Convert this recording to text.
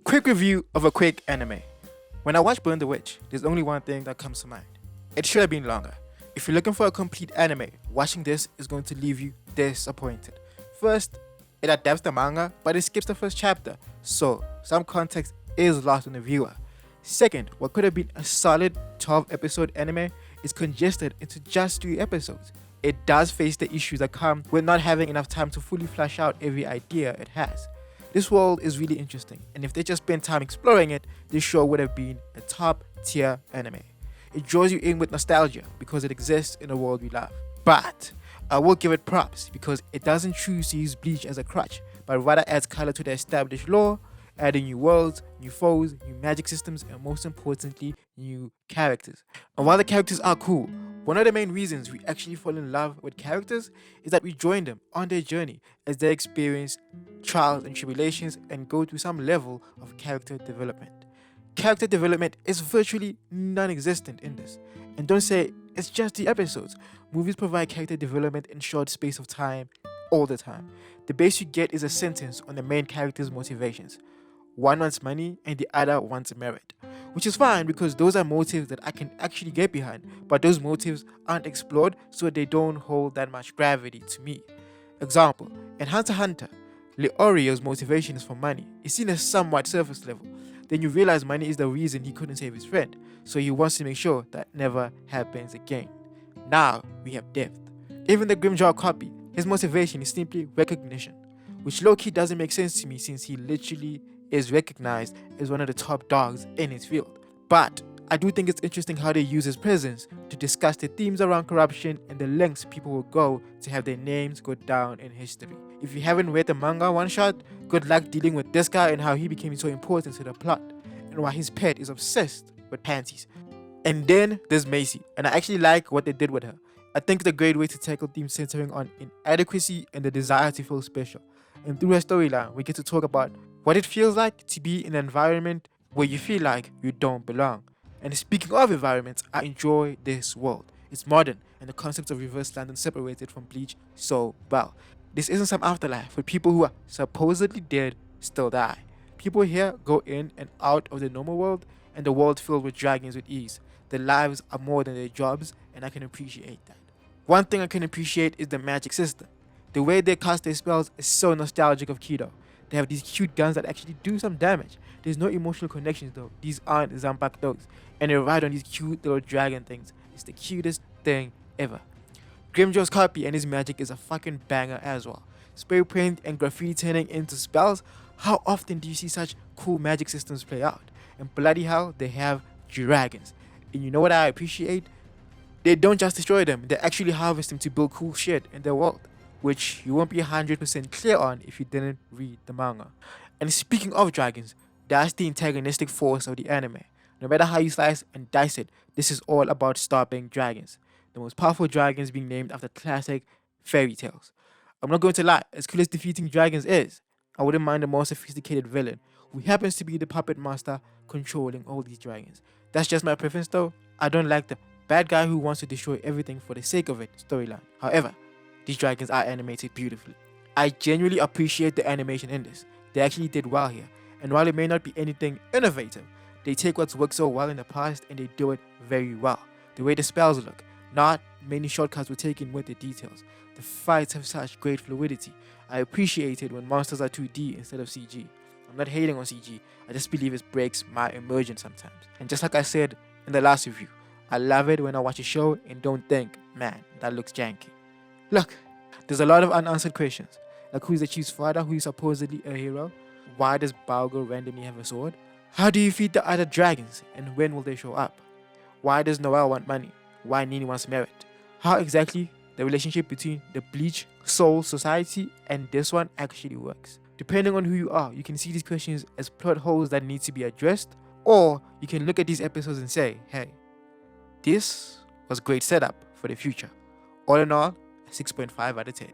Quick review of a quick anime. When I watch Burn the Witch, there's only one thing that comes to mind. It should have been longer. If you're looking for a complete anime, watching this is going to leave you disappointed. First, it adapts the manga, but it skips the first chapter, so some context is lost on the viewer. Second, what could have been a solid 12 episode anime is congested into just 3 episodes. It does face the issues that come with not having enough time to fully flesh out every idea it has. This world is really interesting, and if they just spent time exploring it, this show would have been a top tier anime. It draws you in with nostalgia because it exists in a world we love. But I will give it props because it doesn't choose to use Bleach as a crutch, but rather adds color to the established lore, adding new worlds, new foes, new magic systems, and most importantly, new characters. And while the characters are cool, one of the main reasons we actually fall in love with characters is that we join them on their journey as they experience trials and tribulations and go through some level of character development. Character development is virtually non existent in this. And don't say it's just the episodes. Movies provide character development in short space of time all the time. The base you get is a sentence on the main character's motivations. One wants money and the other wants merit. Which is fine because those are motives that I can actually get behind, but those motives aren't explored so they don't hold that much gravity to me. Example, in Hunter x Hunter, Leorio's motivation is for money. It's seen as somewhat surface level. Then you realize money is the reason he couldn't save his friend, so he wants to make sure that never happens again. Now we have depth. Even the Grimjaw copy, his motivation is simply recognition, which low-key doesn't make sense to me since he literally is recognized as one of the top dogs in his field. But I do think it's interesting how they use his presence to discuss the themes around corruption and the lengths people will go to have their names go down in history. If you haven't read the manga one shot, good luck dealing with this guy and how he became so important to the plot, and why his pet is obsessed with panties. And then there's Macy, and I actually like what they did with her. I think it's a great way to tackle themes centering on inadequacy and the desire to feel special. And through her storyline, we get to talk about what it feels like to be in an environment where you feel like you don't belong. And speaking of environments, I enjoy this world. It's modern, and the concept of reverse London separated from Bleach so well. This isn't some afterlife where people who are supposedly dead still die. People here go in and out of the normal world, and the world filled with dragons with ease. Their lives are more than their jobs, and I can appreciate that. One thing I can appreciate is the magic system. The way they cast their spells is so nostalgic of Kido. They have these cute guns that actually do some damage. There's no emotional connections though. These aren't Zampak dogs. And they ride on these cute little dragon things. It's the cutest thing ever. Grimjaw's copy and his magic is a fucking banger as well. Spray paint and graffiti turning into spells. How often do you see such cool magic systems play out? And bloody hell, they have dragons. And you know what I appreciate? They don't just destroy them, they actually harvest them to build cool shit in their world, which you won't be 100% clear on if you didn't read the manga. And speaking of dragons, that's the antagonistic force of the anime. No matter how you slice and dice it, this is all about stopping dragons. The most powerful dragons being named after classic fairy tales. I'm not going to lie, as cool as defeating dragons is, I wouldn't mind a more sophisticated villain who happens to be the puppet master controlling all these dragons. That's just my preference though. I don't like the bad guy who wants to destroy everything for the sake of it storyline. However, these dragons are animated beautifully. I genuinely appreciate the animation in this. They actually did well here. And while it may not be anything innovative, they take what's worked so well in the past and they do it very well. The way the spells look, not many shortcuts were taken with the details. The fights have such great fluidity. I appreciate it when monsters are 2D instead of CG. I'm not hating on CG, I just believe it breaks my immersion sometimes. And just like I said in the last review, I love it when I watch a show and don't think, man, that looks janky. Look, there's a lot of unanswered questions. Like who's the chief's father, who is supposedly a hero? Why does Balgo randomly have a sword? How do you feed the other dragons? And when will they show up? Why does Noel want money? Why Nini wants merit? How exactly the relationship between the Bleach Soul Society and this one actually works? Depending on who you are, you can see these questions as plot holes that need to be addressed, or you can look at these episodes and say, hey, this was great setup for the future. All in all, a 6.5 out of 10.